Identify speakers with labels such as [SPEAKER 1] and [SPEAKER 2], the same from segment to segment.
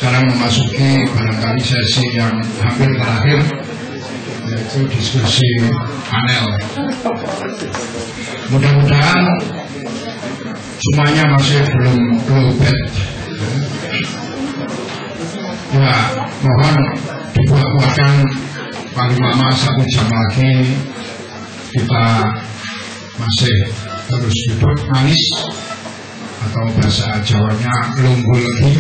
[SPEAKER 1] sekarang memasuki barangkali sesi yang hampir terakhir, yaitu diskusi panel. Mudah-mudahan semuanya masih belum lowbat. Ya, mohon dibuat-buatkan paling lama 1 jam lagi kita masih terus duduk manis, atau bahasa Jawanya lunggu lagi,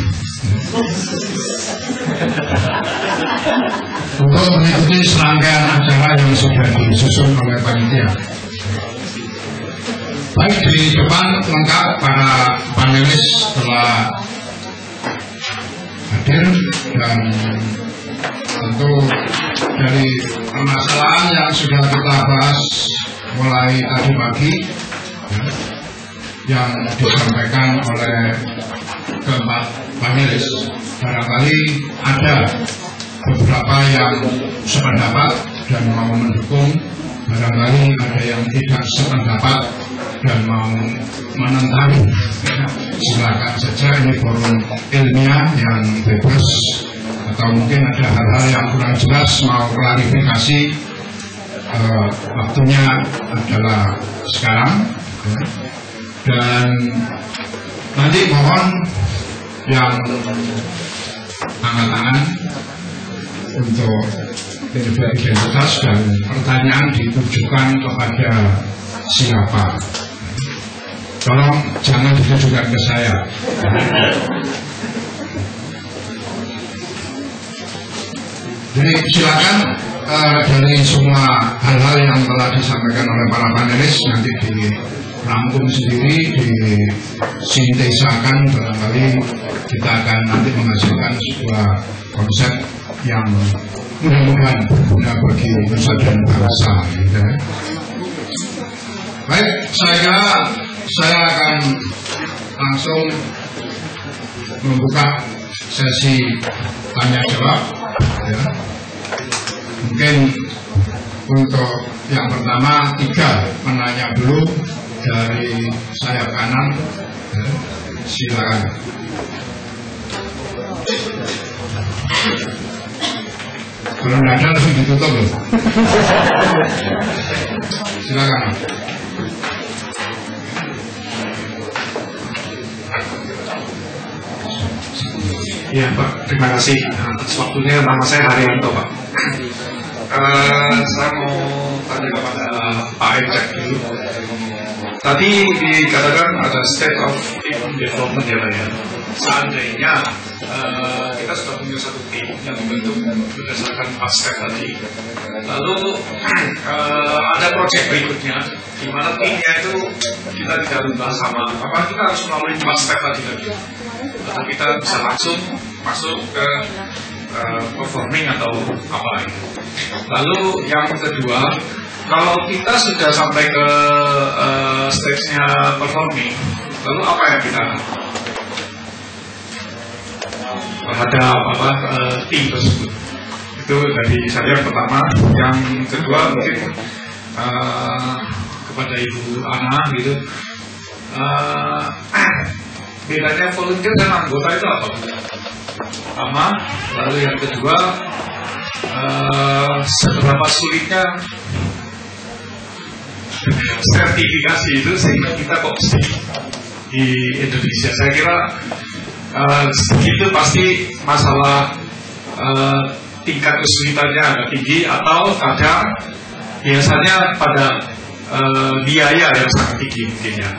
[SPEAKER 1] untuk mengikuti serangkaian acara yang sudah disusun oleh panitia. Baik, di depan lengkap para panelis telah hadir, dan tentu dari permasalahan yang sudah kita bahas mulai tadi pagi, yang disampaikan oleh keempat panelis, barangkali ada beberapa yang sependapat dan mau mendukung, barangkali ada yang tidak sependapat dan mau menentang. Silakan saja, ini forum ilmiah yang bebas, atau mungkin ada hal-hal yang kurang jelas mau klarifikasi, waktunya adalah sekarang. Dan nanti mohon yang angkat tangan untuk identitas dan pertanyaan ditujukan kepada siapa. Tolong jangan ditujukan ke saya. Jadi silakan, dari semua hal-hal yang telah disampaikan oleh para panelis nanti dirangkum sendiri, disintesakan, barangkali kita akan nanti menghasilkan sebuah konsep yang mudah-mudahan berguna bagi nusa dan bangsa. Gitu. Baik, saya akan langsung membuka sesi tanya jawab. Ya. Mungkin untuk yang pertama 3 penanya dulu dari sayap kanan. Ya. Silakan. Kalau tidak ada langsung ditutup loh. Silakan.
[SPEAKER 2] Iya Pak, terima kasih atas waktunya. Nama saya Haryanto Pak. Saya mau tanya kepada Pak Ecek dulu. Tadi dikatakan ada state of development ya Pak ya. Seandainya kita sudah punya satu tim yang dibentuk berdasarkan 4 step tadi, lalu ada proyek berikutnya di mana timnya itu kita tidak membahas sama, apa kita harus melalui 4 step tadi, atau kita bisa langsung masuk ke performing atau apa itu. Lalu yang kedua, kalau kita sudah sampai ke stage-nya performing, lalu apa yang kita terhadap tim tersebut? Itu dari saya yang pertama. Yang kedua mungkin kepada Ibu Ana gitu, bedanya volunteer dan anggota itu apa? Pertama, lalu yang kedua, seberapa sulitnya sertifikasi itu sehingga kita kok di Indonesia? Saya kira itu pasti masalah tingkat kesulitannya agak tinggi, atau kadang biasanya pada biaya yang sangat tinggi mungkin ya,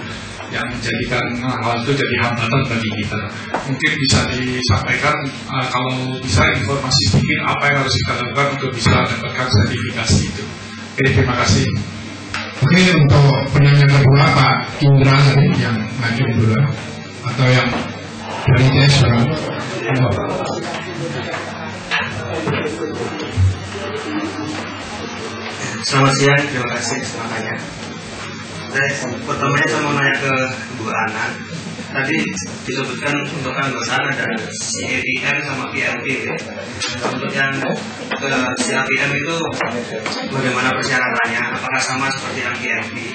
[SPEAKER 2] yang menjadikan hal itu jadi hambatan bagi kita. Mungkin bisa disampaikan kalau bisa informasi sedikit apa yang harus kita lakukan untuk bisa mendapatkan sertifikasi itu. Oke, terima kasih.
[SPEAKER 1] Oke, untuk penanya kedua Pak Indra tadi yang maju dulu, atau yang dari TS orang.
[SPEAKER 3] Selamat siang, terima kasih kesempatannya. Pertamanya saya mau nanya ke Bu Ana. Tadi disebutkan untuk keanggotaan ada CAPM sama PMP ya. Untuk yang ke CAPM itu bagaimana persyaratannya? Apakah sama seperti yang PMP?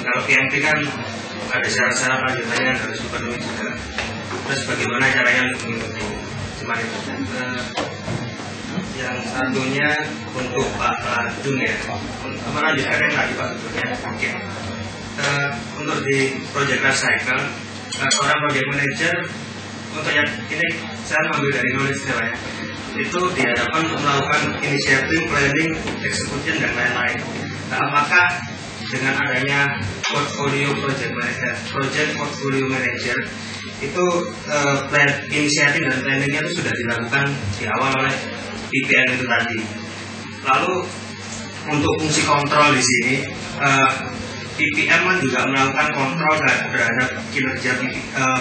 [SPEAKER 3] Kalau PMP kan ada syarat-syarat lanjutannya yang harus dipenuhi juga. Terus bagaimana caranya untuk mengikuti? Terima Yang satunya untuk Pak Jun ya, melanjutkan yang tadi Pak Jun ya. Oke. Untuk di project life cycle, seorang project manager untuk yang ini saya mengambil dari knowledge saya ya, itu dihadapkan untuk melakukan initiative, planning, execution dan lain-lain. Nah, apakah dengan adanya portfolio project manager, project portfolio manager itu plan, inisiatif dan planningnya itu sudah dilakukan di awal oleh PPM itu tadi. Lalu untuk fungsi kontrol di sini, PPM kan juga melakukan kontrol terhadap kinerja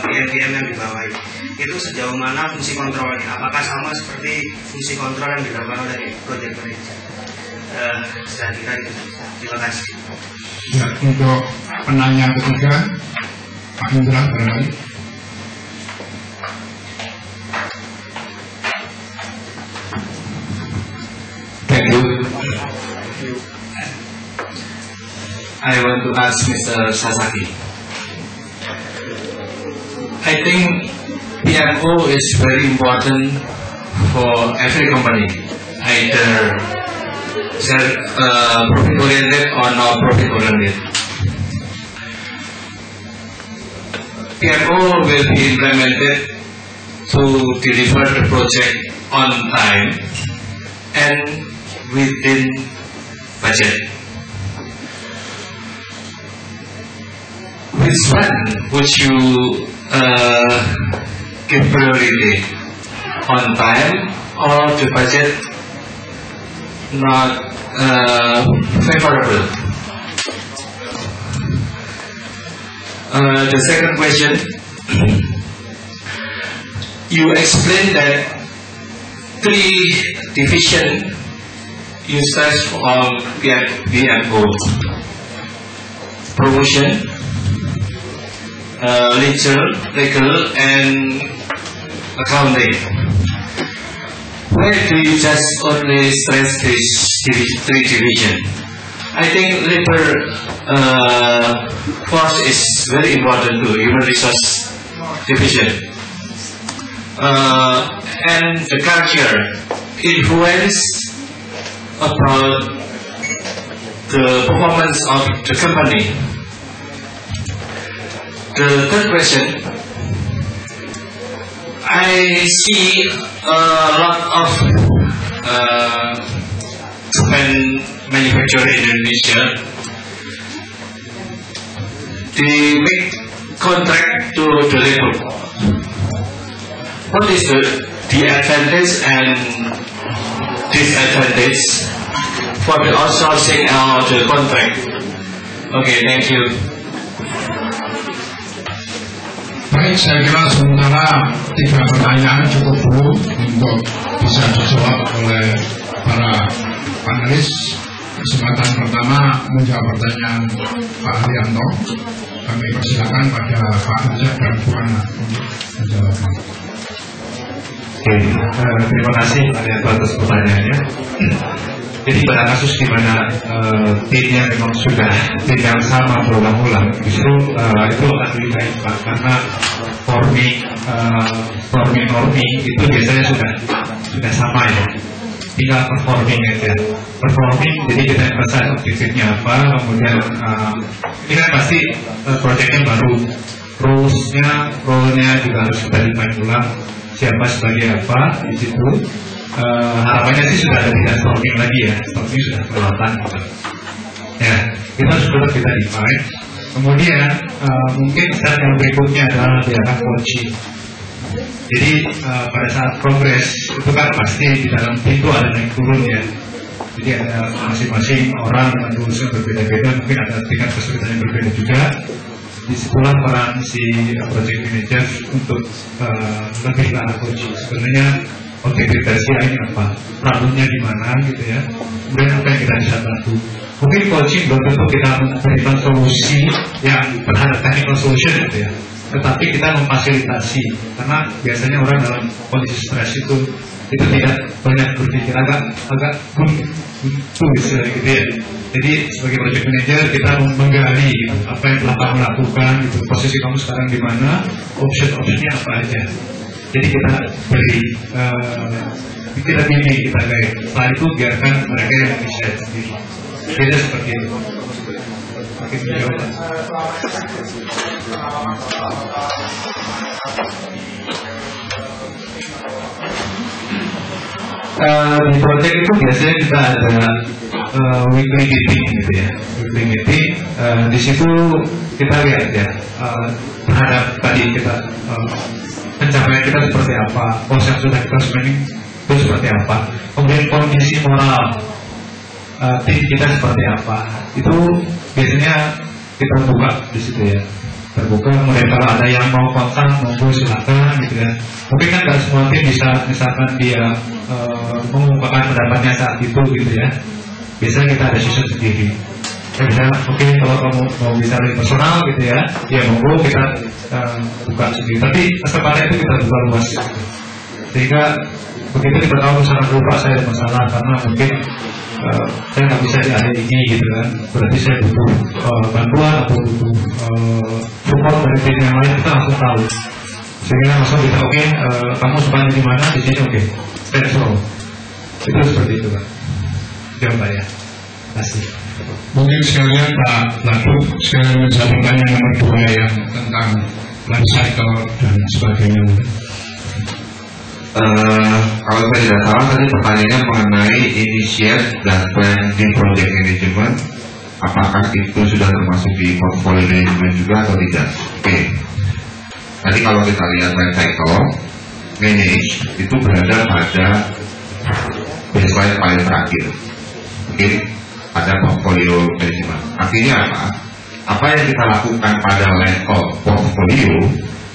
[SPEAKER 3] PM yang dibawahi. Itu sejauh mana fungsi kontrolnya? Apakah sama seperti fungsi kontrol yang dilakukan oleh project manager? Saya kira itu. Terima kasih.
[SPEAKER 1] Ya, untuk penanya ketiga, Pak Indra berani.
[SPEAKER 4] Thank you. I want to ask Mr. Sasaki. I think PMO is very important for every company, either profit oriented or not profit oriented. PMO will be implemented to deliver the project on time and within budget. Which one would you give priority? On time or the budget not favorable? The second question, you explained that 3 division uses of PMO: promotion, legal, and accounting. Why do you just only stress these 3 divisions? I think labor force is very important to human resource division, and the culture influence about the performance of the company. The third question, I see a lot of manufacturer in Indonesia. They make contract to the labor. What is the advantage and disadvantage for the outsourcing or the contract? Okay, thank you.
[SPEAKER 1] Baik, saya kira sementara 3 pertanyaan cukup dulu untuk bisa dijawab oleh para panelis. Kesempatan pertama menjawab pertanyaan Pak Haryanto. Kami persilakan pada Pak Rizak dan Bu Ana untuk menjawabnya.
[SPEAKER 5] Oke, terima kasih Pak Haryanto atas pertanyaannya. Jadi pada kasus di mana timnya memang sudah tim yang sama berulang-ulang, justru itu akan lebih baik Pak, karena forming itu biasanya sudah sama ya, tinggal performing aja. Performing, jadi kita emphasize objektifnya apa, kemudian ini kan pasti proyeknya baru, role-nya juga harus kita define ulang, siapa sebagai apa di situ. Harapannya sih sudah ada tidak stalking lagi ya, stalking sudah kelewatan gitu. Ya, kita harus kita define. Kemudian mungkin step yang berikutnya adalah daerah coaching. Jadi pada saat progres itu kan pasti di dalam tim itu ada naik turun ya. Jadi ada masing-masing orang dengan rules yang berbeda-beda, mungkin ada tingkat kesulitan yang berbeda juga. Disitulah peran si project manager untuk lebih ke arah coaching. Sebenarnya objektif dari si ini apa, problemnya di mana gitu ya, kemudian apa yang kita bisa bantu. Mungkin coaching belum tentu kita memberikan solusi yang berharap technical solution gitu ya, tetapi kita memfasilitasi, karena biasanya orang dalam kondisi stres itu tidak banyak berpikir, agak buntu gitu ya. Jadi sebagai project manager kita menggali gitu, apa yang telah kamu lakukan gitu, posisi kamu sekarang di mana, option-optionnya apa aja. Jadi kita beri kita bimbing, kita guide. Setelah itu biarkan mereka yang decide sendiri. Beda seperti itu. Oke, menjawab. Di project itu biasanya kita ada weekly meeting gitu ya. Weekly meeting di situ kita lihat ya terhadap tadi kita pencapaian kita seperti apa, proses yang sudah kita screening itu seperti apa, kemudian kondisi moral tim kita seperti apa, itu biasanya kita buka di situ ya, terbuka. Kemudian kalau ada yang mau kontak, monggo silakan gitu ya. Mungkin kan nggak semua tim bisa, misalkan dia mengungkapkan pendapatnya saat itu gitu ya. Biasanya kita ada session sendiri. Ya bisa, oke, kalau kamu mau bicara personal gitu ya, ya monggo kita buka sendiri. Tapi kesempatan itu kita buka luas gitu. Sehingga begitu kita tahu misalkan lupa saya ada masalah karena mungkin saya nggak bisa di hari ini gitu kan, berarti saya butuh bantuan atau butuh support dari tim yang lain, kita langsung tahu. Sehingga langsung kita oke, kamu sukanya di mana, di sini oke, saya suruh. Itu seperti itu kan. Jawab ya. Terima kasih.
[SPEAKER 1] Mungkin sekalian Pak Ladu sekalian menjawab pertanyaan nomor 2 yang tentang life cycle dan sebagainya.
[SPEAKER 6] Kalau saya tidak salah tadi pertanyaannya mengenai initiate dan plan di project management, apakah itu sudah termasuk di portfolio management juga atau tidak? Oke. Tadi kalau kita lihat life cycle manage itu berada pada baseline paling terakhir. Oke, ada portfolio management. Artinya apa? Apa yang kita lakukan pada level portfolio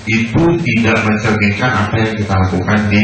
[SPEAKER 6] itu tidak mencerminkan apa yang kita lakukan di